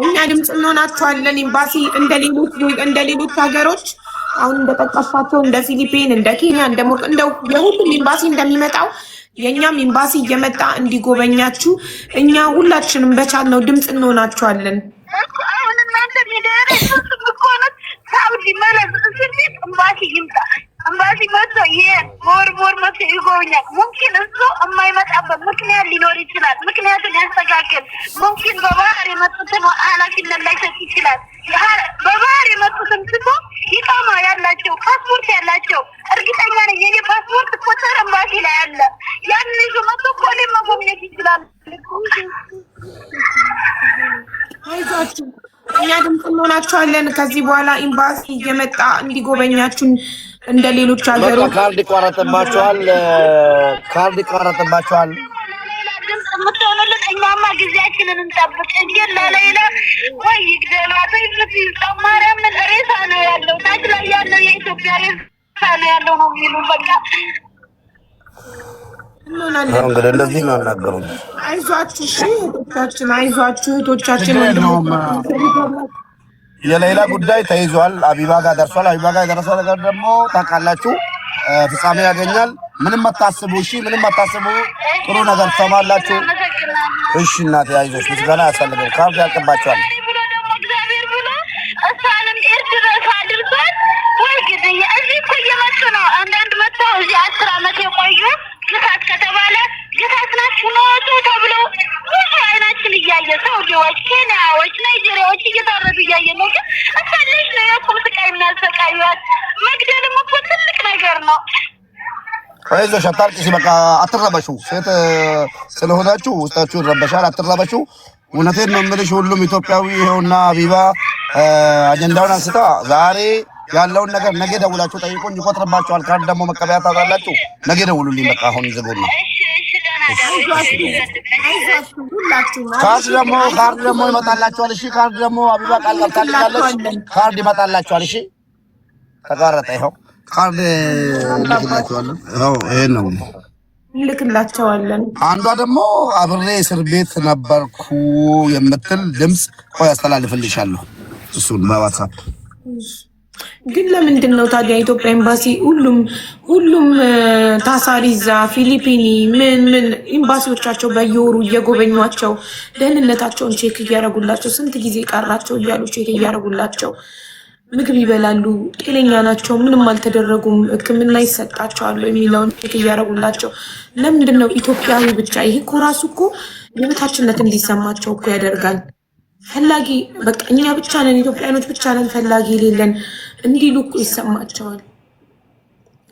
እኛ ድምፅ እንሆናቸዋለን። ኤምባሲ እንደሌሎች ሀገሮች አሁን እንደጠቀሷቸው እንደ ፊሊፒን፣ እንደ ኬንያ፣ እንደ የሁሉም ኤምባሲ እንደሚመጣው የእኛም ኤምባሲ እየመጣ እንዲጎበኛችሁ እኛ ሁላችንም በቻልነው ድምፅ እንሆናቸዋለን። አሁን እናንተ ሚዲያ ላይ ምትሆኑት ሳውዲ መለስ ስንት ኤምባሲ ይምጣ ኤምባሲ መጥቶ ቦር መጥቶ ይጎበኛል። ሙምኪን እሱ የማይመጣበት ምክንያት ሊኖር ይችላል። ምክንያቱን ያስተካክል። ሙምኪን በባህር የመጡትን ኃላፊነት ላይሰጥ ይችላል። በባህር የመጡትን ስቶ ይቃማ ያላቸው ፓስፖርት ያላቸው እርግጠኛ ነኝ የኔ ፓስፖርት ቁጥር ኤምባሲ ላይ አለ። ያንን ይዞ መጥቶ ኮሌ መጎብኘት ይችላል። አይዟችሁ እኛ ድምፅ እንሆናችኋለን። ከዚህ በኋላ ኤምባሲ እየመጣ እንዲጎበኛችሁን እንደ ሌሎች ሀገሮች ካርድ ይቋረጥባችኋል። ድምፅ የምትሆኑልን እኛማ ጊዜያችንን እንጠብቅ እንጂ ለሌላ ወይ ይግደሏት ወይ ፍትህ ማርያምን ሬሳ ነው ያለው ታች ላይ ያለው የኢትዮጵያ ሬሳ ነው ያለው ነው የሚሉ በቃ እንግዲህ እንደዚህ ነው እናገሩኝ። አይዟችሁ እሺ እህቶቻችን፣ አይዟችሁ እህቶቻችን። የሌላ ጉዳይ ተይዟል። አቢባ ጋር ደርሷል። አቢባ ጋር የደረሰ ነገር ደግሞ ታውቃላችሁ ፍጻሜ ያገኛል። ምንም አታስቡ እሺ፣ ምንም አታስቡ። ጥሩ ነገር ትሰማላችሁ። እሺ እናቴ አይዞሽ፣ ምስጋና ያስፈልጋል። ካርድ ያልቅባችኋል። እግዚአብሔር ብሎ እሷንም ኤርትራ አድርሷል ወይ ግድያ እዚህ እኮ እየመጡ ነው። አንዳንድ መጥተው እዚህ 10 ዓመት የቆዩ ግሳት ከተባለ ግሳት ናችሁ ነወጡ ተብሎ ብዙ አይናችን እያየ ሳውዲዎች፣ ኬንያዎች፣ ናይጄሪያዎች እየታረዱ እያየ ነው። ግን እሳለች ነው የቁም ስቃይ የሚያሰቃዩት። መግደልም እኮ ትልቅ ነገር ነው። አይዞሽ አታልቅሽ፣ በቃ አትረበሹ። ሴት ስለሆናችሁ ውስጣችሁ ይረበሻል። አትረበሹ። እውነቴን ነው የምልሽ። ሁሉም ኢትዮጵያዊ ይኸውና አቢባ አጀንዳውን አንስታ ዛሬ ያለውን ነገር ነገ ደውላችሁ ጠይቁኝ፣ ይቆጥርባችኋል። ካርድ ደግሞ መቀበያ ታዛላችሁ። ነገ ደውሉልኝ። በቃ አሁን ዝጉና ካርድ ደግሞ ይመጣላችኋል። እሺ ካርድ ደግሞ አቢባ ቃል ገብታለች። ካርድ ይመጣላችኋል። እሺ ተቋረጠ። ይኸው ካርድ እንልክላችኋለን። ይኸው ይሄን ነው እንልክላቸዋለን። አንዷ ደግሞ አብሬ እስር ቤት ነበርኩ የምትል ድምፅ ቆይ አስተላልፍልሻለሁ። እሱን በዋትሳፕ ግን ለምንድን ነው ታዲያ ኢትዮጵያ ኤምባሲ ሁሉም ታሳሪ እዛ ፊሊፒኒ ምን ኤምባሲዎቻቸው በየወሩ እየጎበኟቸው ደህንነታቸውን ቼክ እያደረጉላቸው ስንት ጊዜ ቀራቸው እያሉ ቼክ እያደረጉላቸው ምግብ ይበላሉ፣ ጤነኛ ናቸው፣ ምንም አልተደረጉም፣ ሕክምና ይሰጣቸዋል የሚለውን ቼክ እያደረጉላቸው ለምንድን ነው ኢትዮጵያዊ ብቻ? ይሄ እኮ ራሱ እኮ የበታችነት እንዲሰማቸው እኮ ያደርጋል። ፈላጊ በቃ እኛ ብቻ ነን ኢትዮጵያኖች ብቻ ነን ፈላጊ የሌለን እንዲሉ እኮ ይሰማቸዋል።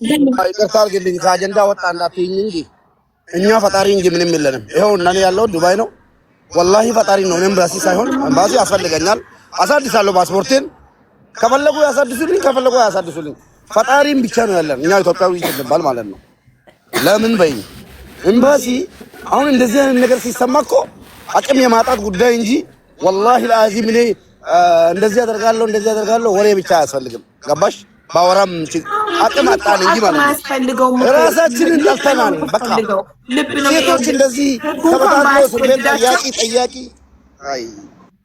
ይቅርታ አድርግልኝ ከአጀንዳ ወጣ እንዳትይኝ እንጂ እኛ ፈጣሪ እንጂ ምንም የለንም። ይኸው እናኔ ያለው ዱባይ ነው። ወላሂ ፈጣሪ ነው። እኔም ኤምባሲ ሳይሆን ኤምባሲ ያስፈልገኛል። አሳድሳለሁ ፓስፖርቴን። ከፈለጉ ያሳድሱልኝ፣ ከፈለጉ ያሳድሱልኝ። ፈጣሪም ብቻ ነው ያለን እኛ ኢትዮጵያዊ ይችላል ማለት ነው። ለምን በይ ኤምባሲ አሁን እንደዚህ አይነት ነገር ሲሰማ እኮ አቅም የማጣት ጉዳይ እንጂ ወላሂ ለአዚም እኔ እንደዚህ አደርጋለሁ ወሬ ብቻ አያስፈልግም። ገባሽ? ባወራም አቅም አጣን እንጂ ማለት ነው። ራሳችንን ጠልተናል። በቃ ሴቶች እንደዚህ ተበታትነው እስር ቤት ጠያቂ አይ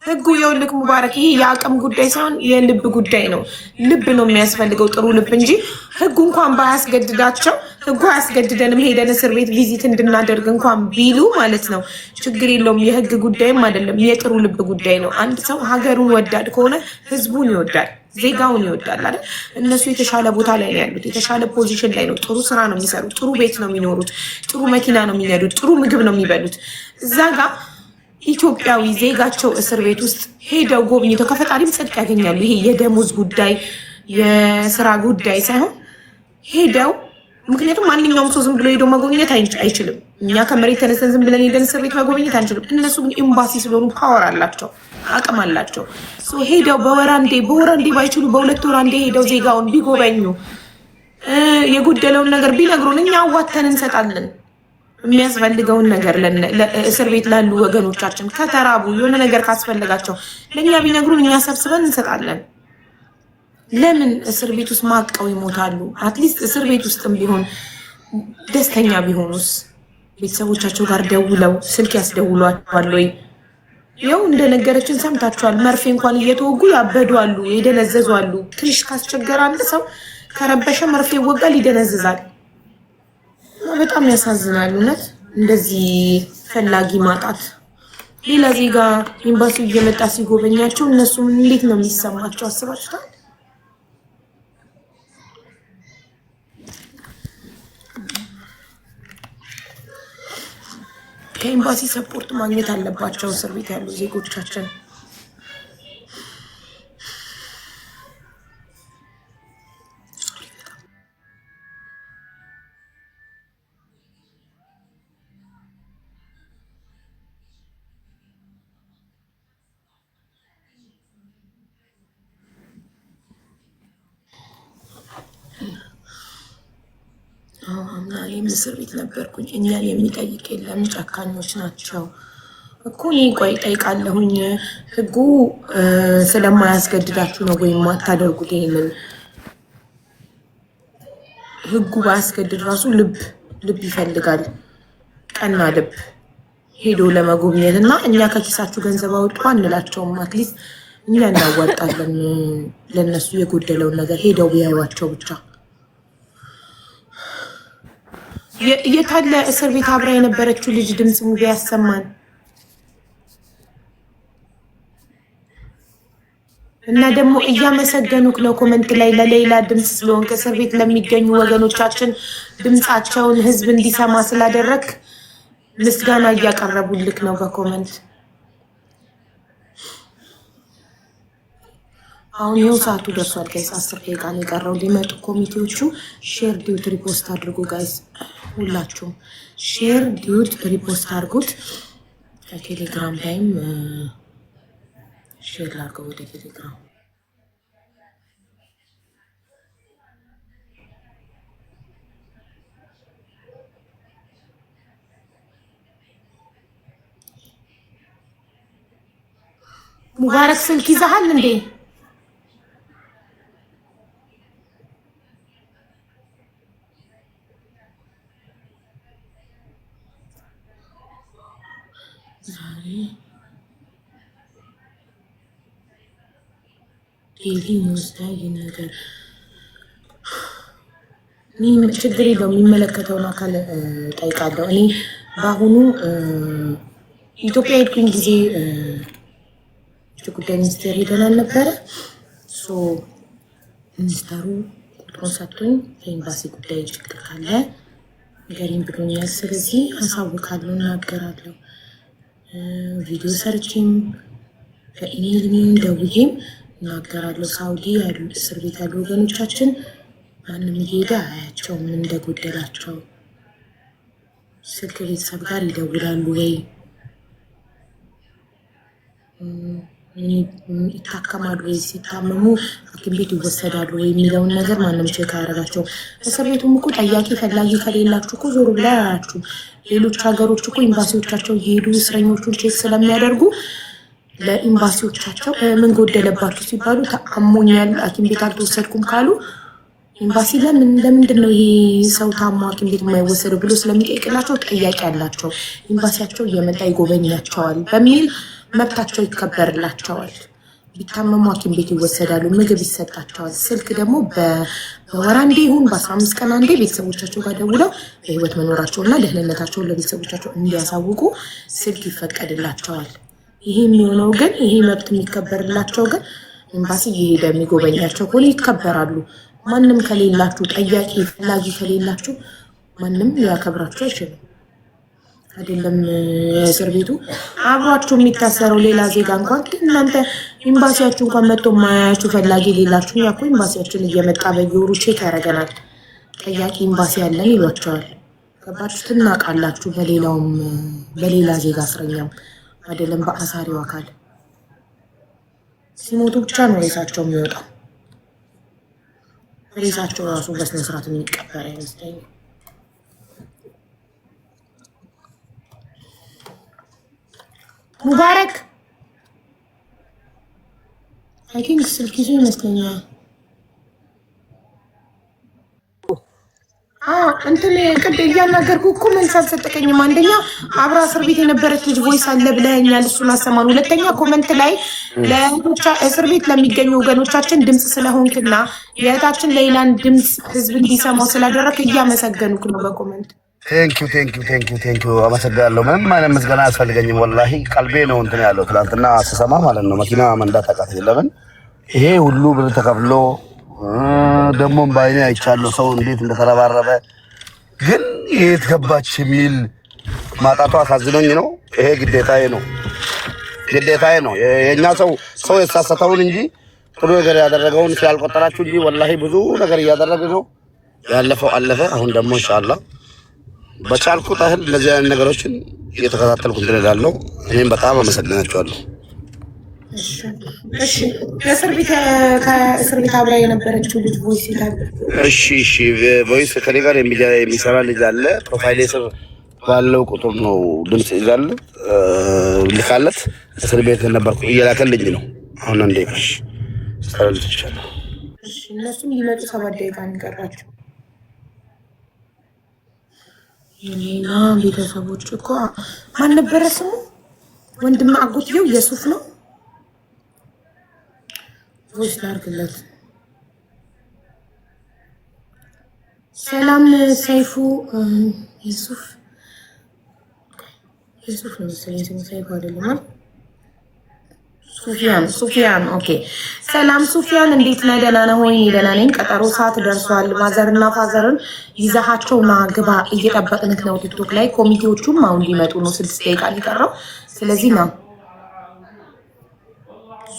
ህጉ የውልክ ሙባረክ ይሄ የአቅም ጉዳይ ሳይሆን የልብ ጉዳይ ነው። ልብ ነው የሚያስፈልገው ጥሩ ልብ እንጂ ህጉ እንኳን ባያስገድዳቸው ህጉ አያስገድደንም ሄደን እስር ቤት ቪዚት እንድናደርግ እንኳን ቢሉ ማለት ነው ችግር የለውም። የህግ ጉዳይም አይደለም የጥሩ ልብ ጉዳይ ነው። አንድ ሰው ሀገሩን ወዳድ ከሆነ ህዝቡን ይወዳል፣ ዜጋውን ይወዳል አይደል? እነሱ የተሻለ ቦታ ላይ ነው ያሉት፣ የተሻለ ፖዚሽን ላይ ነው። ጥሩ ስራ ነው የሚሰሩት፣ ጥሩ ቤት ነው የሚኖሩት፣ ጥሩ መኪና ነው የሚነዱት፣ ጥሩ ምግብ ነው የሚበሉት። እዛ ጋር ኢትዮጵያዊ ዜጋቸው እስር ቤት ውስጥ ሄደው ጎብኝተው ከፈጣሪም ጽድቅ ያገኛሉ። ይሄ የደሞዝ ጉዳይ የስራ ጉዳይ ሳይሆን ሄደው ምክንያቱም ማንኛውም ሰው ዝም ብሎ ሄደው መጎብኘት አይችልም። እኛ ከመሬት ተነስተን ዝም ብለን ሄደን እስር ቤት መጎብኘት አንችልም። እነሱ ግን ኤምባሲ ስለሆኑ ፓወር አላቸው፣ አቅም አላቸው። ሄደው በወር አንዴ ባይችሉ በሁለት ወር አንዴ ሄደው ዜጋውን ቢጎበኙ የጎደለውን ነገር ቢነግሩን እኛ አዋተን እንሰጣለን። የሚያስፈልገውን ነገር ለእስር ቤት ላሉ ወገኖቻችን ከተራቡ የሆነ ነገር ካስፈልጋቸው ለእኛ ቢነግሩን እኛ ሰብስበን እንሰጣለን። ለምን እስር ቤት ውስጥ ማቀው ይሞታሉ? አትሊስት እስር ቤት ውስጥም ቢሆን ደስተኛ ቢሆኑስ? ቤተሰቦቻቸው ጋር ደውለው ስልክ ያስደውሏቸዋል ወይ? ያው እንደነገረችን ሰምታችኋል። መርፌ እንኳን እየተወጉ ያበዱ አሉ፣ የደነዘዙ አሉ። ትንሽ ካስቸገረ አንድ ሰው ከረበሸ መርፌ ይወጋል፣ ይደነዝዛል። በጣም ያሳዝናል እውነት እንደዚህ ፈላጊ ማጣት። ሌላ ዜጋ ኤምባሲው እየመጣ ሲጎበኛቸው እነሱ እንዴት ነው የሚሰማቸው አስባችኋል? ከኤምባሲ ሰፖርት ማግኘት አለባቸው እስር ቤት ያሉ ዜጎቻችን። እኔም እስር ቤት ነበርኩኝ። እኛን የሚጠይቅ የለም፣ ጨካኞች ናቸው እኮ። እኔ ቆይ ጠይቃለሁኝ፣ ህጉ ስለማያስገድዳችሁ ነው ወይም ማታደርጉት? ይሄንን ህጉ ባያስገድድ ራሱ ልብ ይፈልጋል፣ ቀና ልብ ሄዶ ለመጎብኘት እና እኛ ከኪሳችሁ ገንዘብ አውጡ አንላቸውም። አትሊስት እኛ እናዋጣለን ለነሱ የጎደለውን ነገር ሄደው ቢያዩዋቸው ብቻ። የታለ እስር ቤት አብራ የነበረችው ልጅ ድምጽ ሙሉ ያሰማን እና ደግሞ እያመሰገኑክ ነው ኮመንት ላይ ለሌላ ድምጽ ስለሆንክ እስር ቤት ለሚገኙ ወገኖቻችን ድምጻቸውን ህዝብ እንዲሰማ ስላደረክ ምስጋና እያቀረቡልክ ነው በኮመንት። አሁን ይኸው ሰዓቱ ደርሷል ጋይስ፣ 10 ደቂቃ ነው የቀረው ሊመጡ ኮሚቴዎቹ። ሼር ዲዩት ሪፖስት አድርጉ ጋይስ፣ ሁላችሁም ሼር ዲዩት ሪፖስት አድርጉት። ከቴሌግራም ላይም ሼር ላድርገው ወደ ቴሌግራም። ሙባረክ ስልክ ይዘሃል እንዴ? ዴሊ ኒውስ ላይ ነገር ችግር የለውም። የሚመለከተውን አካል ጠይቃለሁ። እኔ በአሁኑ ኢትዮጵያ ሄድኩኝ ጊዜ ውጭ ጉዳይ ሚኒስቴር ሄደን አልነበረ? ሚኒስተሩ ቁጥሩን ሰጥቶኝ የኤምባሲ ጉዳይ ችግር ካለ ንገሪኝ ብሎኛል። ስለዚህ አሳውቃለሁ፣ እናገራለሁ። ቪዲዮ ሰርቼም በኢሜይልም ደውዬም እናገራለሁ። ሳውዲ ያሉ እስር ቤት ያሉ ወገኖቻችን ማንም እየሄደ አያቸው ምን እንደጎደላቸው። ስልክ ቤተሰብ ጋር ይደውላሉ ወይ ይታከማሉ ወይ፣ ሲታመሙ ሐኪም ቤት ይወሰዳሉ ወይ የሚለውን ነገር ማንም ቼክ አያደርጋቸው። እስር ቤቱም እኮ ጠያቂ ፈላጊ ከሌላችሁ እኮ ዞሮ ብላ አያችሁ። ሌሎች ሀገሮች እኮ ኤምባሲዎቻቸው እየሄዱ እስረኞቹን ቼክ ስለሚያደርጉ ለኤምባሲዎቻቸው ምን ጎደለባችሁ ሲባሉ ተአሞኛል ሐኪም ቤት አልተወሰድኩም ካሉ ኤምባሲ ለምንድን ነው ይሄ ሰው ታሞ ሐኪም ቤት የማይወሰደው ብሎ ስለሚጠይቅላቸው ጠያቂ አላቸው። ኤምባሲያቸው እየመጣ ይጎበኛቸዋል በሚል መብታቸው ይከበርላቸዋል። ቢታመሙ ሐኪም ቤት ይወሰዳሉ፣ ምግብ ይሰጣቸዋል። ስልክ ደግሞ በወር አንዴ ይሁን በ15 ቀን አንዴ ቤተሰቦቻቸው ጋር ደውለው በህይወት መኖራቸውና ደህንነታቸውን ለቤተሰቦቻቸው እንዲያሳውቁ ስልክ ይፈቀድላቸዋል። ይሄ የሚሆነው ግን ይሄ መብት የሚከበርላቸው ግን ኤምባሲ እየሄደ የሚጎበኛቸው ከሆነ ይከበራሉ። ማንም ከሌላችሁ ጠያቂ ፈላጊ ከሌላችሁ ማንም ሊያከብራችሁ አይችልም። አይደለም እስር ቤቱ አብሯችሁ የሚታሰረው ሌላ ዜጋ እንኳን እናንተ ኤምባሲያችሁ እንኳን መጥቶ ማያያችሁ ፈላጊ ሌላችሁ። ያ እኮ ኤምባሲያችን እየመጣ በየወሩ ቼክ ያደርገናል። ጠያቂ ኤምባሲ ያለን ይሏቸዋል። ገባችሁ? ትናቃላችሁ። በሌላ ዜጋ እስረኛም አይደለም በአሳሪው አካል ሲሞቱ ብቻ ነው ሬሳቸው የሚወጣው። ሬሳቸው ራሱ በስነ ስርዓት የሚቀበር አይመስለኝም። ሙባረክ አይ ቲንክ ስልክ ይዞ ይመስለኛል። እንትን ቅድ እያናገርኩ እኮ መልስ አልሰጠቀኝም። አንደኛ አብራ እስር ቤት የነበረች ልጅ ቮይስ አለ ብለኸኛል፣ እሱን አሰማን። ሁለተኛ ኮመንት ላይ እስር ቤት ለሚገኙ ወገኖቻችን ድምፅ ስለሆንክና የእህታችን ሌላን ድምፅ ህዝብ እንዲሰማው ስላደረክ እያመሰገኑክ ነው በኮመንት። ቴንኪው አመሰግናለሁ። ምንም አይነት ምስጋና አያስፈልገኝም። ወላሂ ቀልቤ ነው እንትን ያለው ትናንትና ስሰማ ማለት ነው። መኪና መንዳት አቃተኝ። ለምን ይሄ ሁሉ ብር ተከፍሎ ደግሞ ባይኔ አይቻለሁ ሰው እንዴት እንደተረባረበ፣ ግን የት ገባች የሚል ማጣቷ አሳዝኖኝ ነው። ይሄ ግዴታዬ ነው። የኛ ሰው የተሳሳተውን እንጂ ጥሩ ነገር ያደረገውን ሲያልቆጠራችሁ እንጂ ወላሂ ብዙ ነገር እያደረገ ነው። ያለፈው አለፈ። አሁን ደግሞ ኢንሻአላህ በቻልኩት ያህል እንደዚህ አይነት ነገሮችን እየተከታተልኩ እንድንሄዳለሁ። እኔም በጣም አመሰግናችኋለሁ። እሺ ከእስር ቤት አብራ የነበረችው ልጅ ቮይስ ይላል። እሺ ቮይስ ከኔ ጋር የሚሰራ ልጅ አለ። ፕሮፋይል ስር ባለው ቁጥር ነው ድምጽ ይዛል ልካለት። እስር ቤት ነበርኩ እየላከልኝ ነው። አሁን እንደ ይፈሽ ሰላልትቻለሁ። እሺ እነሱም ሊመጡ 7 ደቂቃ እንቀራቸው። የኔና ቤተሰቦች እኮ ማን ነበረ ስሙ? ወንድም አጎትየው የሱፍ ነው። ቮይስ ላድርግለት። ሰላም ሰይፉ የሱፍ ነው መሰለኝ ስሙ፣ ሰይፉ አይደለም። ሱፊያን ኦኬ። ሰላም ሱፊያን፣ እንዴት ነህ? ደህና ነህ ወይ? ደህና ነኝ። ቀጠሮ ሰዓት ደርሷል። ማዘርና ፋዘርን ይዛሃቸው ና ግባ፣ እየጠበቅንክ ነው። ቲክቶክ ላይ ኮሚቴዎቹም አሁን ሊመጡ ነው። 6 ደቂቃ ሊቀረው፣ ስለዚህ ነው።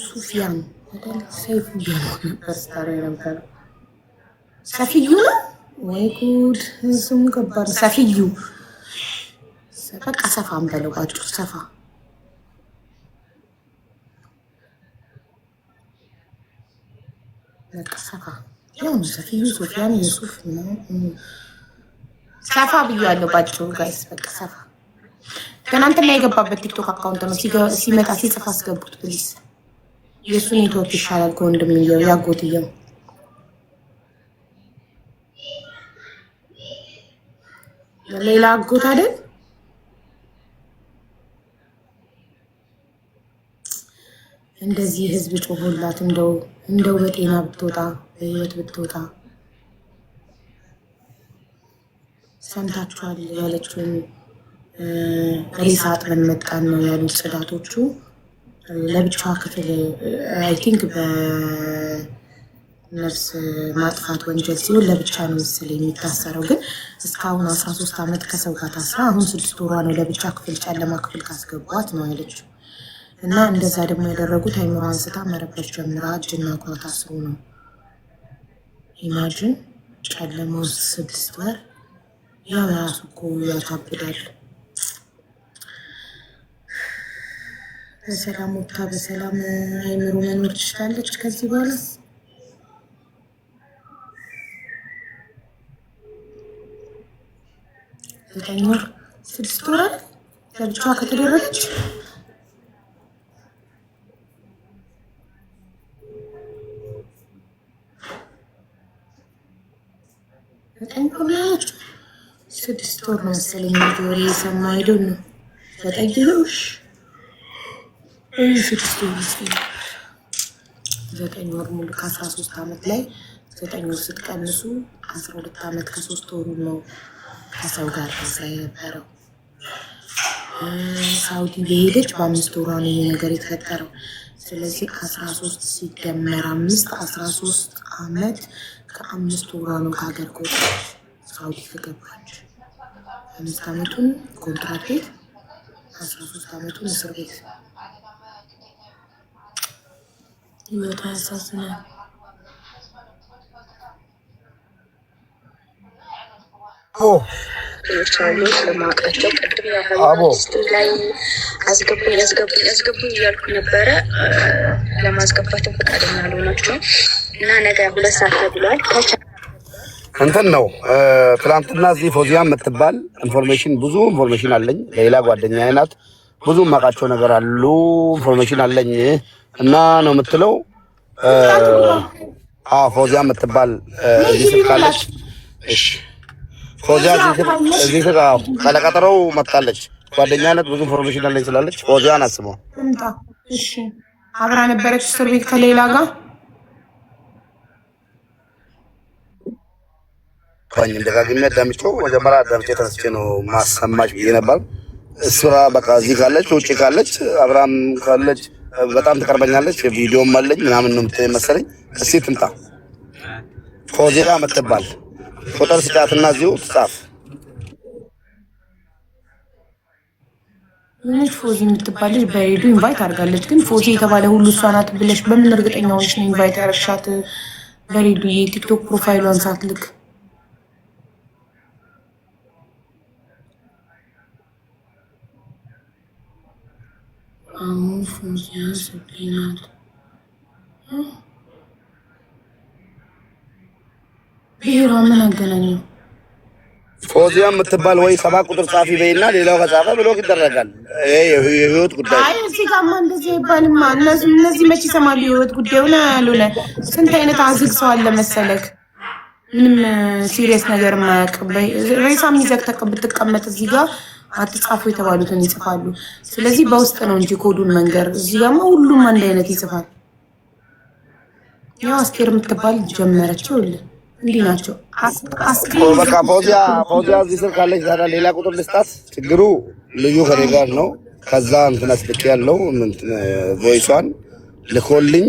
ሱፊያን ሰይፉ ነበር ስታሪ ነበር። ሰፊዩ ነው ወይ ጉድ! ስሙ ከባድ። ሰፊዩ በቃ ሰፋም በለው ባጭሩ ሰፋ። በቃ ሰፋ ያው ሰፊዩ ሱፊያን የሱፍ ነው። ሰፋ ብያለሁ ባጭሩ ጋይስ። በቃ ሰፋ። ትናንትና የገባበት ቲክቶክ አካውንት ነው። ሲመጣ ሲጽፍ አስገቡት ፕሊዝ። የሱ ኔትወርክ ይሻላል ከወንድምየው ያጎትየው። ሌላ አጎት አይደል? እንደዚህ ህዝብ ጮሆላት እንደው በጤና ብትወጣ በህይወት ብትወጣ። ሰምታችኋል ያለችውን ሬሳ አጥበን መጣን ነው ያሉት ጽዳቶቹ። ለብቻ ክፍል አይ ቲንክ በነፍስ ማጥፋት ወንጀል ሲሆን ለብቻ ነው ምስል የሚታሰረው። ግን እስካሁን 13 ዓመት ከሰው ጋር ታስራ አሁን 6 ወሯ ነው። ለብቻ ክፍል ጨለማ ክፍል ካስገቧት ነው ያለችው። እና እንደዛ ደግሞ ያደረጉት አይምሮ አንስታ መረበሽ ጀምራ እጅና እግሯ ታስሮ ነው። ኢማጂን ጨለማ ውስጥ 6 ወር። ያው ራሱ እኮ ያታብዳል። በሰላም ወጥታ በሰላም አይምሮ መኖር ትችላለች ከዚህ በኋላ። ዘጠኝ ወር 6 ወር ለብቻዋ ከተደረገች ዘጠኝ ወር ናች። 6 ወር ነው መሰለኝ ወሬ የሰማ አይደል ነው። ዘጠኝ ወር 9 ወር ሙሉ ከ13 ዓመት ላይ 9 ወር ስትቀንሱ 12 ዓመት ከ3 ወሩ ነው ከሰው ጋር ተስራ የነበረው። ሳውዲ በሄደች በ5 ወሯ ነው ይሄ ነገር የተፈጠረው። ስለዚህ 13 ሲደመር 5 13 ዓመት ከ5 ወሯ ነው ከሀገር ከወጣች ሳውዲ ከገባች። 5 ዓመቱን ኮንትራት ቤት 13 ዓመቱን እስር ቤት። ህይወቷ ያሳዝናል። ቻሉ ስለማውቃቸው ቅድም ላይ አስገቡ እያልኩ ነበረ። ለማስገባትም ፈቃደኛ አልሆናችሁም እና ነገ 2 ሰዓት ተብሏል። እንትን ነው ትናንትና እዚህ ፎዚያ የምትባል ብዙ ኢንፎርሜሽን አለኝ። ሌላ ጓደኛዬ ናት። ብዙ የማውቃቸው ነገር አሉ። ኢንፎርሜሽን አለኝ እና ነው የምትለው። ፎዚያ የምትባል እዚህ ስልካለች። እሺ ፎዚያ እዚህ ጋር ቀለቀጠረው መጣለች። ጓደኛነት ብዙ ኢንፎርሜሽን አለኝ ስላለች ፎዚያን አስበው እንታ እሺ አብራ ነበረች እስር ቤት ከሌላ ጋር ባኝ እንደጋግሜ አዳምጬው መጀመሪያ አዳምጬ ተነስቼ ነው ማሰማሽ ብዬ ነበር። እስራ በቃ እዚህ ካለች ውጪ ካለች አብራም ካለች በጣም ትቀርበኛለች። ቪዲዮም አለኝ ምናምን ነው የምትመሰለኝ። እስኪ ትምጣ ፎዚያ የምትባል ቁጥር ስጫትና እዚሁ ትጻፍ። ምንሽ ፎዚ የምትባል ልጅ በሬዲዮ ኢንቫይት አድርጋለች። ግን ፎዚ የተባለ ሁሉ እሷ ናት ብለሽ በምን እርግጠኛ ሆነሽ ነው ኢንቫይት ያደረግሻት? በሬዲዮ የቲክቶክ ፕሮፋይሏን ሳትልክ ፎዚያ ሰብሊናት ብሔሯ ምን አገናኘው? ፎዚያ የምትባል ወይ 7 ቁጥር ጻፊ በይና ሌላው ከጻፈ ብሎክ ይደረጋል። ይሄ የህይወት ጉዳይ። አይ እዚህ ጋርማ እንደዚህ አይባልማ። እነዚህ መቼ ይሰማሉ? የህይወት ጉዳይ ሆነ ያልሆነ ስንት አይነት አዝግ ሰው አለ መሰለክ። ምንም ሲሪየስ ነገር ማያውቅ ሬሳ ሚዘግ ብትቀመጥ እዚህ ጋር አትጻፉ የተባሉትን ይጽፋሉ። ስለዚህ በውስጥ ነው እንጂ ኮዱን መንገር። እዚህ ጋርማ ሁሉም አንድ አይነት ይጽፋል። ያው አስቴር የምትባል ጀመረችው እንዲህ ናቸው። በቃ ፎዚያ እዚህ ስር ካለች ዛሬ ሌላ ቁጥር ልስጣት። ችግሩ ልዩ ከኔ ጋር ነው። ከዛ እንትን አስልክ ያለው ቮይሷን ልኮልኝ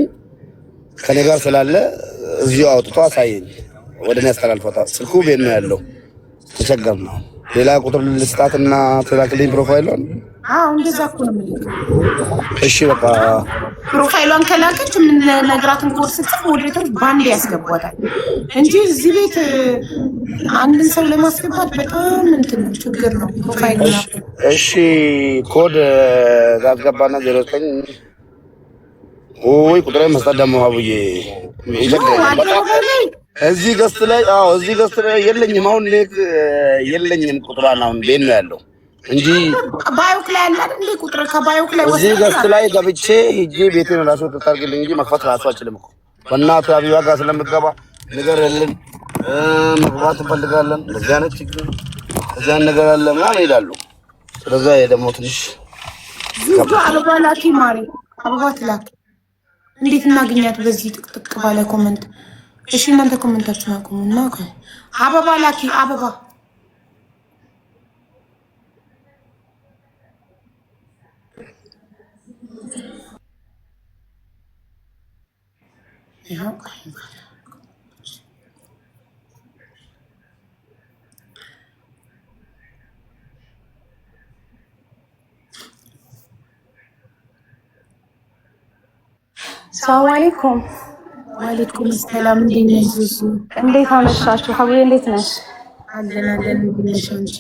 ከኔ ጋር ስላለ እዚሁ አውጥቶ አሳየኝ። ወደ እኔ አስተላልፎታ ስልኩ ቤት ነው ያለው። ተቸገር ነው። ሌላ ቁጥር ልስጣትና ትላክልኝ ፕሮፋይሏን። እንደዛ እኮ ነው የምልህ። እሺ በቃ ፕሮፋይሏን ከላከች የምንነግራትን ኮርስ ጽፍ ሞዴሬተሮች ባንድ ያስገቧታል እንጂ እዚህ ቤት አንድን ሰው ለማስገባት በጣም እንትን ችግር ነው። ፕሮፋይል እሺ ኮድ ጋዝገባና 09 ወይ ቁጥሬ መስጠት ደግሞ አቡዬ እዚህ ገስት ላይ የለኝም። አሁን የለኝም ቁጥሯን አሁን ቤት ነው ያለው እንጂ ባዮክ ላይ አለ አይደል? ቁጥር ከባዮክ ላይ እዚህ ገስት ላይ ገብቼ ሂጄ ቤቴን ራሱ ተታርግልኝ እንጂ መክፈት ራሱ አልችልም እኮ በእናትህ አብይ ዋጋ ስለምትገባ ንገርልን፣ መግባት እንፈልጋለን። ለዚህ አይነት ችግር እዚያ ነገር አለ ምናምን ይላሉ። ስለዛ ደግሞ ትንሽ አበባ ላኪ ማሪ አበባ ትላክ። እንዴት እናገኛት? በዚህ ጥቅጥቅ ባለ ኮመንት። እሺ እናንተ ኮመንታችሁን አቁሙና አበባ ላኪ አበባ ሰላም አለይኩም። ወአለይኩም ሰላም። እንዴት ነሽ ዙዙ? እንዴት አመሻችሁ? ሀብዬ እንዴት ነሽ? አለን እንዴት ነሽ አንቺ?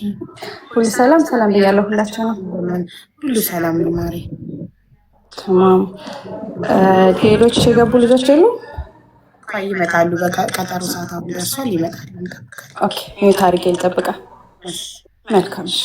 ሁሉ ሰላም ሰላም ብያለሁ። ሁላችሁ ነው ሁሉ ሰላም ነው ማሪ? ተማም። ሌሎች የገቡ ልጆች የሉ? ይመጣሉ። በቀጠሮ ሰዓት አሁን ደርሷል። ይመጣሉ። ኦኬ ሚዩት አድርጌ ልጠብቃ። መልካም እሺ።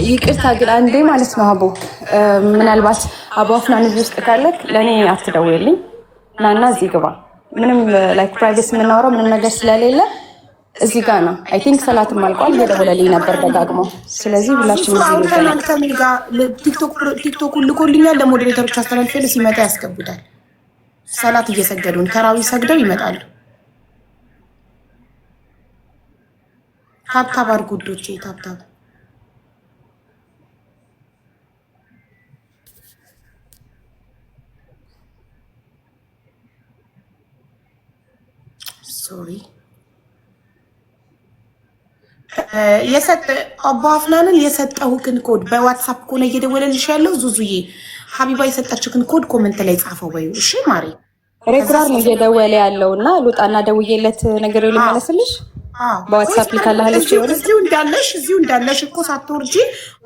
ይቅርታ ግን አንዴ ማለት ነው አቦ፣ ምናልባት አቦ አፍናን እዚህ ውስጥ ካለክ ለእኔ አትደውልልኝ እና እዚህ ግባ። ምንም ላይክ ፕራይቬሲ የምናወራው ምንም ነገር ስለሌለ እዚህ ጋር ነው። አይ ቲንክ ሰላትም አልቋል። እየደወለልኝ ነበር ደጋግሞ። ስለዚህ ሁላችንም እዚህ ነው። ቲክቶኩን ልኮልኛል። ለሞዴሬተሮች አስተላልፌ ሲመጣ ያስገቡታል። ሰላት እየሰገዱ ተራዊ ሰግደው ይመጣሉ። ታብታብ አድርጉ ውዶቼ፣ ታብታብ ሶሪ አቦ አፍናንን የሰጠሁትን ኮድ በዋትሳፕ ከሆነ እየደወለልሽ ያለው ዙዙዬ ሀቢባ የሰጠችውን ኮድ ኮመንት ላይ ጻፈው በዩ። እሺ ማሪ ሬጉላር ነው እየደወለ ያለው እና ሉጣና ደውዬለት ነገር ልመለስልሽ። በዋትስአፕ ልካላለች ይወርድ እዚሁ እንዳለሽ እኮ ሳትወርጂ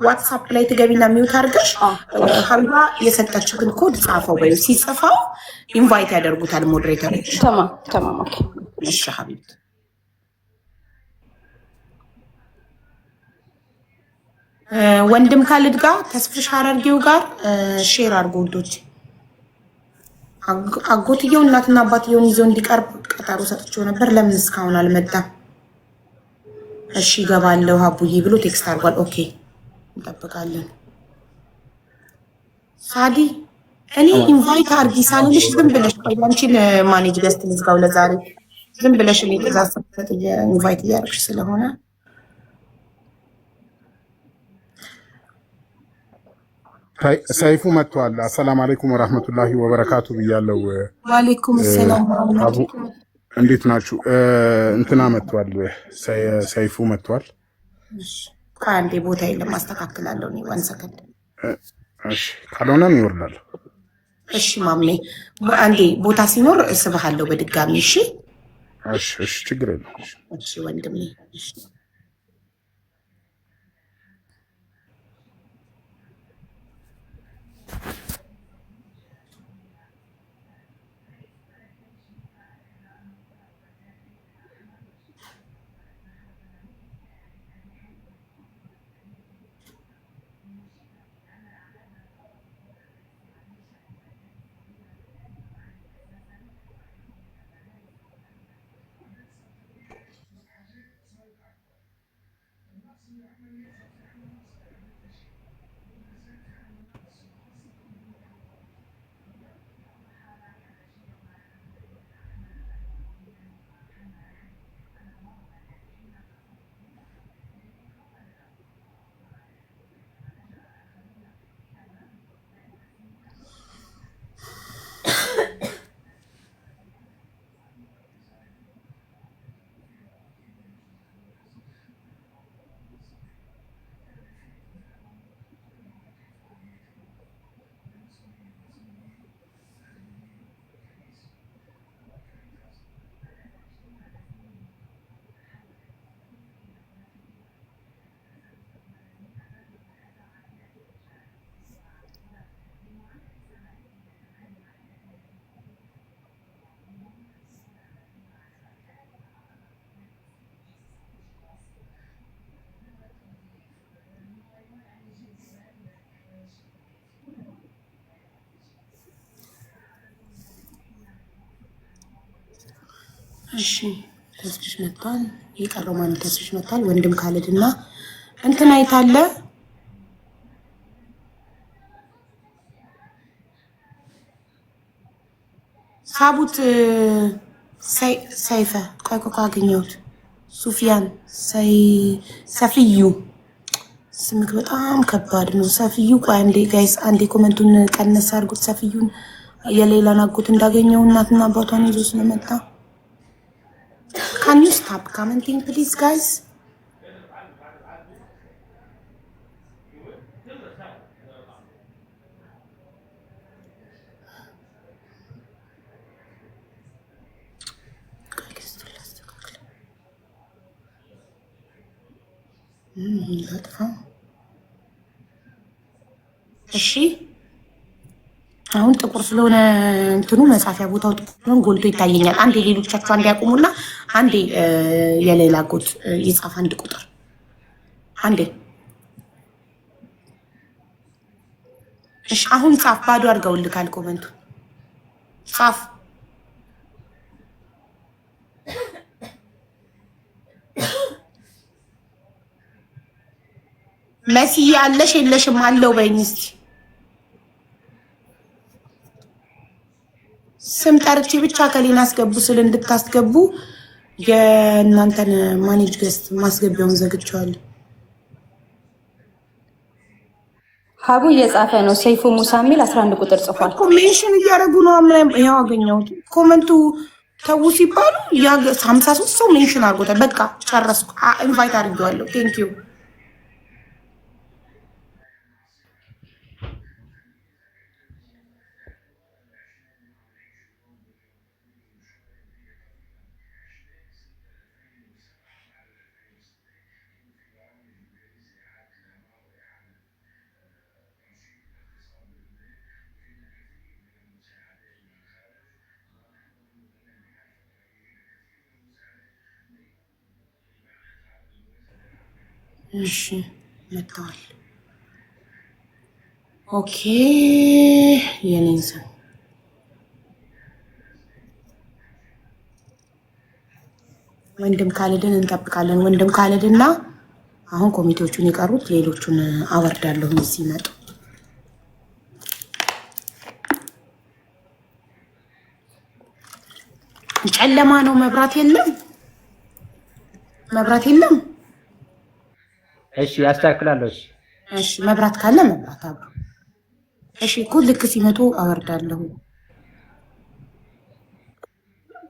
ዋትስአፕ ላይ ትገቢና ሚውት አድርገሽ ሀቢባ የሰጠችውን ኮድ ጻፈው ወይ ሲጽፋው ኢንቫይት ያደርጉታል ሞዴሬተሮች። ተማም ኦኬ። እሺ ሀቢብ ወንድም ካልድ ጋር ተስፍሽ ሐረርጌው ጋር ሼር አድርጎ ወንዶች አጎትየው እናትና አባትየውን ይዞ እንዲቀርብ ቀጠሮ ሰጥቼው ነበር። ለምን እስካሁን አልመጣም? እሺ ገባለሁ አቡዬ ብሎ ቴክስት አድርጓል። ኦኬ እንጠብቃለን። ሳዲ እኔ ኢንቫይት አድርጊ ሳልልሽ ዝም ብለሽ ቆይ አንቺን ማኔጅ ገስት ልዝጋው ለዛሬ ዝም ብለሽ እኔ ትእዛዝ ሰጥቼ ኢንቫይት እያደረግሽ ስለሆነ ሰይፉ መጥቷል። አሰላም አለይኩም ወራህመቱላሂ ወበረካቱ ብያለሁ። ወአለይኩም ሰላም እንዴት ናችሁ? እንትና መጥቷል። ሰይፉ መጥቷል። አንዴ ቦታ የለም ማስተካከላለሁ ነው። ዋን ሰከንድ እሺ፣ ካልሆነም ይወርዳል። እሺ ማምኔ አንዴ ቦታ ሲኖር እስብሃለሁ በድጋሚ። እሺ እሺ፣ ችግር የለም። እሺ ወንድሜ እሺ እሺ ተስፍሽ መጥቷል። የቀረው ማን ተስፍሽ መጥቷል። ወንድም ካልድና እንትና አይታለ ሳቡት ሰይፈ ቆይ አገኘሁት። ሱፊያን ሰፊዩ ስምክ በጣም ከባድ ነው። ሰፊዩ ቆይ አንዴ ጋይስ አንዴ ኮመንቱን ቀነስ አድርጉት። ሰፊዩን የሌላን አጎት እንዳገኘው እናትና አባቷን ይዞ ስለመጣ Can you stop commenting, please, guys? እሺ አሁን ጥቁር ስለሆነ እንትኑ መጻፊያ ቦታው ጥቁር ጎልቶ ይታየኛል። አንዴ ሌሎቻችሁ አንዴ ያቁሙና አንዴ የሌላ ጎት ይጻፍ አንድ ቁጥር አንዴ። እሺ አሁን ጻፍ። ባዶ አድርገውልካል ኮመንቱ ጻፍ። መሲ ያለሽ የለሽም አለው በይኝ እስቲ። ስም ጠርቼ ብቻ ከሌና አስገቡ ስል እንድታስገቡ የእናንተን ማኔጅ ገስት ማስገቢያውን ዘግቼዋለሁ። ሀቡ እየጻፈ ነው። ሰይፉ ሙሳ የሚል 11 ቁጥር ጽፏል። ሜንሽን እያደረጉ ነው። ያው አገኘሁት ኮመንቱ ተው ሲባሉ 53 ሰው ሜንሽን አድርጎታል። በቃ ጨረስኩ። ኢንቫይት አድርጌዋለሁ። ቴንክ ዩ እሺ መጥተዋል። ኦኬ የኔን ስም ወንድም ካልድን እንጠብቃለን። ወንድም ካልድና አሁን ኮሚቴዎቹን የቀሩት ሌሎቹን አወርዳለሁ ሲመጡ። ጨለማ ነው። መብራት የለም። መብራት የለም። እሺ ያስተካክላለሁ። እሺ መብራት ካለ መብራት አብሮ። እሺ እኮ ልክ ሲመጡ አወርዳለሁ።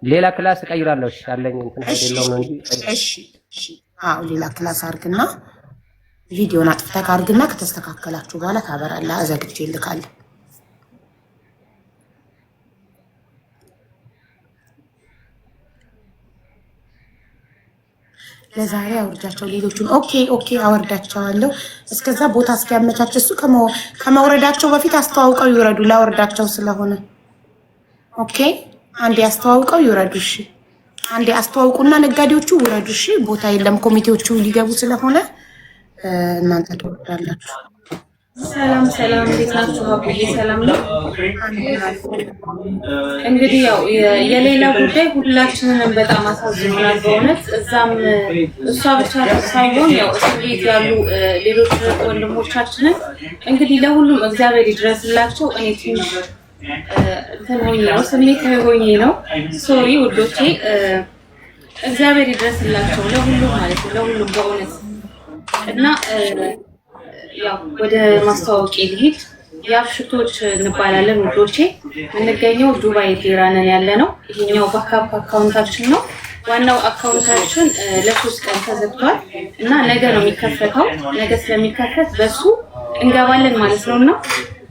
ሌላ ክላስ እቀይራለሁ። እሺ አለኝ እንትን አይደለም ነው እንጂ። እሺ እሺ አዎ ሌላ ክላስ አድርግና ቪዲዮን አጥፍተህ አድርግና ከተስተካከላችሁ በኋላ ታበራለህ። አዘግቼ እልካለሁ። ለዛሬ አውርጃቸው ሌሎቹን። ኦኬ ኦኬ አወርዳቸዋለሁ። እስከዛ ቦታ እስኪያመቻች እሱ ከመውረዳቸው በፊት አስተዋውቀው ይውረዱ። ላወርዳቸው ስለሆነ ኦኬ አንዴ አስተዋውቀው ይውረዱ። እሺ አንዴ አስተዋውቁና ነጋዴዎቹ ውረዱ። እሺ ቦታ የለም ኮሚቴዎቹ ሊገቡ ስለሆነ እናንተ ትወርዳላችሁ። ሰላም ሰላም፣ እንዴት ናችሁ? ሀቡዬ ሰላም ነው። እንግዲህ ያው የሌላ ጉዳይ ሁላችንንም በጣም አሳዝኖናል በእውነት። እዛም እሷ ብቻ ሳይሆን ያው እስር ቤት ያሉ ሌሎች ወንድሞቻችንን እንግዲህ ለሁሉም እግዚአብሔር ይድረስላቸው። እኔ ትንሽ እንትን ሆኜ ነው ስሜታዊ ሆኜ ነው። ሶሪ ውዶቼ፣ እግዚአብሔር ይድረስላቸው ለሁሉም ማለት ነው፣ ለሁሉም በእውነት እና ያው ወደ ማስተዋወቅ ልሂድ። ያብ ሽቶች እንባላለን ውዶቼ። የምንገኘው ዱባይ ዴራነን ያለ ነው። ይሄኛው ባካፕ አካውንታችን ነው። ዋናው አካውንታችን ለ3 ቀን ተዘግቷል እና ነገ ነው የሚከፈተው። ነገ ስለሚከፈት በሱ እንገባለን ማለት ነውና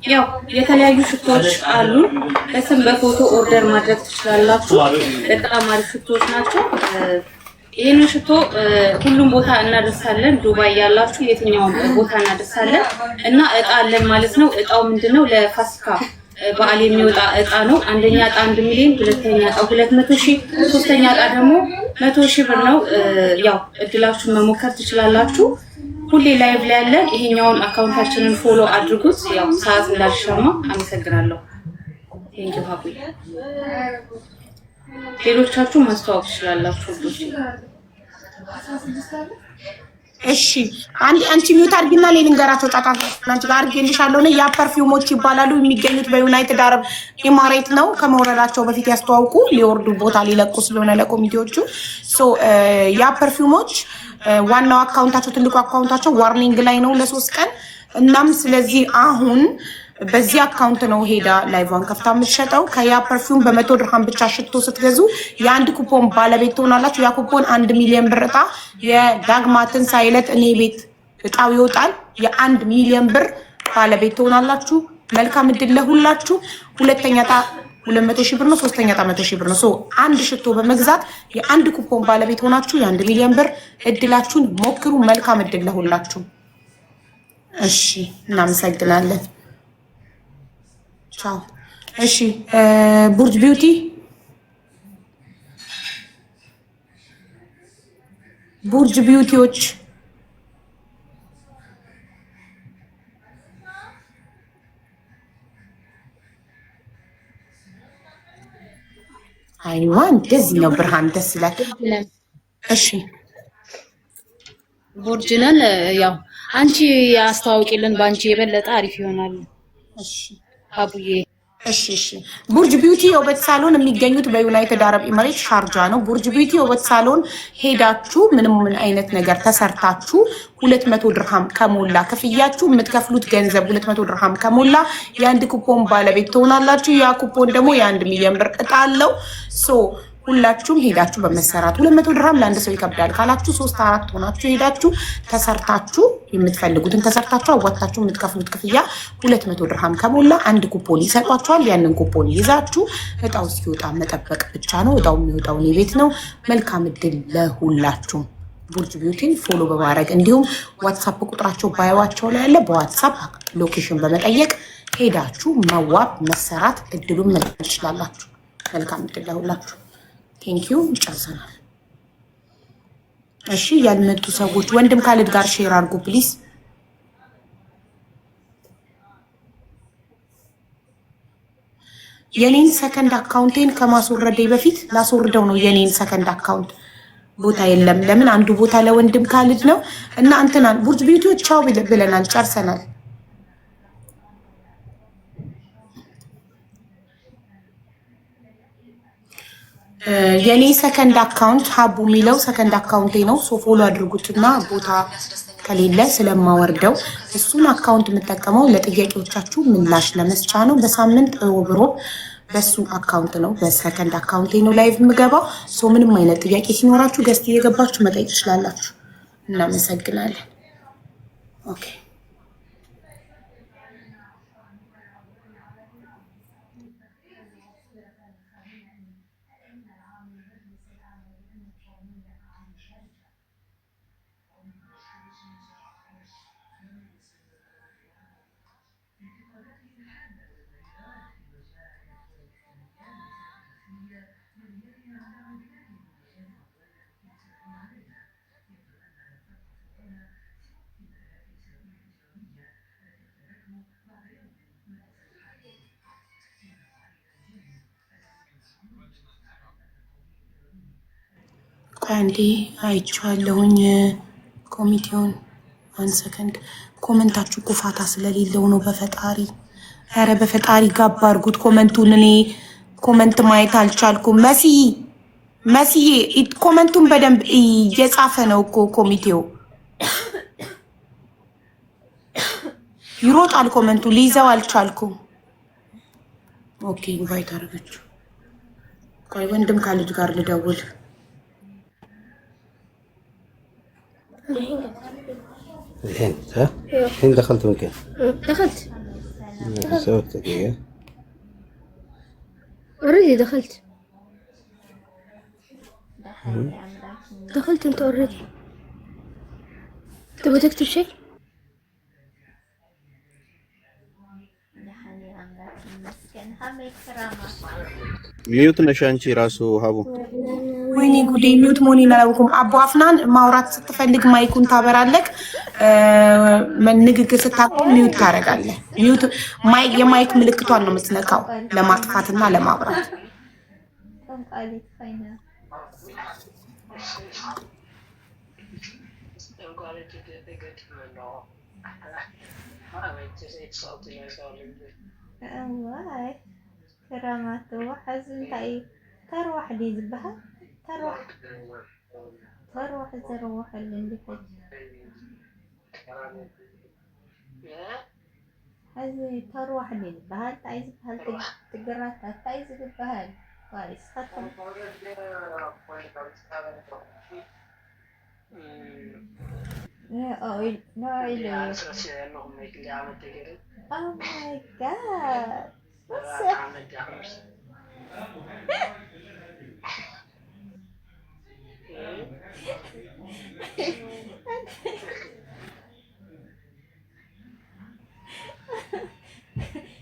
ያው የተለያዩ ሽቶች አሉ። በስም በፎቶ ኦርደር ማድረግ ትችላላችሁ። በጣም አሪፍ ሽቶች ናቸው። ይሄንን ሽቶ ሁሉም ቦታ እናደርሳለን። ዱባይ ያላችሁ የትኛውም ቦታ እናደርሳለን እና እጣ አለን ማለት ነው። እጣው ምንድነው? ለፋሲካ በዓል የሚወጣ እጣ ነው። አንደኛ እጣ 1 ሚሊዮን፣ ሁለተኛ እጣ 200,000፣ ሶስተኛ እጣ ደግሞ 100,000 ብር ነው። ያው እድላችሁን መሞከር ትችላላችሁ። ሁሌ ላይቭ ላይ ያለን። ይሄኛውን አካውንታችንን ፎሎ አድርጉት። ያው ሰዓት እንዳልሻማ። አመሰግናለሁ። ቴንኪው ሀቡይ። ሌሎቻችሁ ማስተዋወቅ ትችላላችሁ ሁሉ። እሺ አንቺ ሚውት አድርጊና ልንገራቸው። ጫጫታ አንቺ ጋር አድርጌልሻለሁ ነው። ያ ፐርፊውሞች ይባላሉ። የሚገኙት በዩናይትድ አረብ ኤማሬት ነው። ከመውረዳቸው በፊት ያስተዋውቁ። ሊወርዱ ቦታ ሊለቁ ስለሆነ ለኮሚቴዎቹ ያ ፐርፊውሞች ዋናው አካውንታቸው ትልቁ አካውንታቸው ዋርኒንግ ላይ ነው ለ3 ቀን። እናም ስለዚህ አሁን በዚህ አካውንት ነው ሄዳ ላይቫን ከፍታ የምትሸጠው። ከያ ፐርፊውም በ100 ድርሃም ብቻ ሽቶ ስትገዙ የአንድ ኩፖን ባለቤት ትሆናላችሁ። ያ ኩፖን 1 ሚሊዮን ብር እጣ የዳግማ ትንሣኤ ዕለት እኔ ቤት እጣው ይወጣል። የ1 ሚሊዮን ብር ባለቤት ትሆናላችሁ። መልካም እድል ለሁላችሁ። ሁለተኛ እጣ 200,000 ብር ነው። ሶስተኛ እጣ 100,000 ብር ነው። አንድ ሽቶ በመግዛት የአንድ ኩፖን ባለቤት ሆናችሁ የ1 ሚሊዮን ብር እድላችሁን ሞክሩ። መልካም እድል ለሁላችሁ። እሺ እናመሰግናለን። ቻው። እሺ ቡርጅ ቢዩቲ ቡርጅ ቢዩቲዎች አይዋ እንደዚህ ነው። ብርሃን ደስ ይላል። እሺ ቡርጅ ነን። ያው አንቺ አስተዋውቂልን፣ በአንቺ የበለጠ አሪፍ ይሆናል። እሺ አቡዬ። እሺ ቡርጅ ቢዩቲ የውበት ሳሎን የሚገኙት በዩናይትድ አረብ ኤሚሬት ሻርጃ ነው። ቡርጅ ቢዩቲ የውበት ሳሎን ሄዳችሁ ምንም አይነት ነገር ተሰርታችሁ 200 ድርሃም ከሞላ ክፍያችሁ የምትከፍሉት ገንዘብ 200 ድርሃም ከሞላ የአንድ ኩፖን ባለቤት ትሆናላችሁ። ያ ኩፖን ደግሞ የ1 ሚሊዮን ብር እጣ አለው። ሁላችሁም ሄዳችሁ በመሰራት 200 ድርሃም ለአንድ ሰው ይከብዳል ካላችሁ 3-4 ሆናችሁ ሄዳችሁ ተሰርታችሁ የምትፈልጉትን ተሰርታችሁ አዋጣችሁ የምትከፍሉት ክፍያ 200 ድርሃም ከሞላ አንድ ኩፖን ይሰጧችኋል። ያንን ኩፖን ይዛችሁ እጣው ሲወጣ መጠበቅ ብቻ ነው። እጣው የሚወጣው እኔ ቤት ነው። መልካም እድል ለሁላችሁም። ቡርጅ ቢዩቲን ፎሎ በማድረግ እንዲሁም ዋትሳፕ ቁጥራቸው ባይዋቸው ላይ ያለ በዋትሳፕ ሎኬሽን በመጠየቅ ሄዳችሁ መዋብ መሰራት እድሉን መልካም ትችላላችሁ። መልካም እድል ለሁላችሁ። ቴንኪዩ። ጨርሰናል። እሺ ያልመጡ ሰዎች ወንድም ካልድ ጋር ሼር አድርጉ ፕሊዝ። የኔን ሰከንድ አካውንቴን ከማስወረዴ በፊት ላስወርደው ነው። የኔን ሰከንድ አካውንት ቦታ የለም። ለምን አንዱ ቦታ ለወንድም ካልድ ነው እና አንተናን ቡርጅ ቤቶች ቻው ብለናል፣ ጨርሰናል። የኔ ሰከንድ አካውንት ሀቡ የሚለው ሰከንድ አካውንቴ ነው። ሶ ፎሎ አድርጉትና ቦታ ከሌለ ስለማወርደው እሱን አካውንት የምጠቀመው ለጥያቄዎቻችሁ ምላሽ ለመስጫ ነው። በሳምንት ሮብሮብ በሱ አካውንት ነው፣ በሰከንድ አካውንቴ ነው ላይቭ የምገባው። ሶ ምንም አይነት ጥያቄ ሲኖራችሁ ገስት እየገባችሁ መጠየቅ ትችላላችሁ። እናመሰግናለን። ኦኬ አንዴ አይቻለሁኝ ኮሚቴውን። አንድ ሰከንድ ኮመንታችሁ ቁፋታ ስለሌለው ነው። በፈጣሪ ኧረ በፈጣሪ ጋባ አድርጉት ኮመንቱን። እኔ ኮመንት ማየት አልቻልኩም። መስዬ ኮመንቱን በደንብ እየጻፈ ነው እኮ ኮሚቴው። ይሮጣል ኮመንቱ፣ ሊይዘው አልቻልኩም። ኦኬ ኢንቫይት አደረገችው። ቆይ ወንድም ካልድ ጋር ልደውል። الحين دخلت مكان دخلت سويت دقيقة اوريدي دخلت انت اوريدي. تبغى تكتب شيء؟ ميوت نشانشي راسو هابو ወይኔ ጉዴ ሚውት መሆኔን አላወኩም። አቡ አፍናን ማውራት ስትፈልግ ማይኩን ታበራለክ፣ ንግግር ስታቆም ሚውት ታደርጋለህ። ሚውት የማይክ ምልክቷን ነው የምትነካው ለማጥፋትና ለማብራት። كراماته وحزن تاي تروح دي زبها تروح تروح اللي بحج هذه تروح دي زبها تاي زبها تقرات تاي زبها كويس خطر no oh my god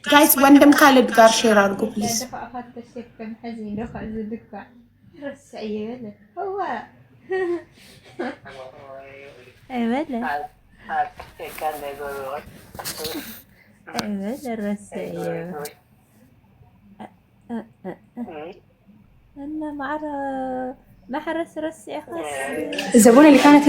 ጋይስ ወንድም ካልድ ጋር ሼር አድርጉ ፕሊዝ። اخذت الشكم حزين اخذ الدكع رسعي ولا هو اي ولا الرسعي انا مع ما حرس رسعي خاص الزبونة اللي كانت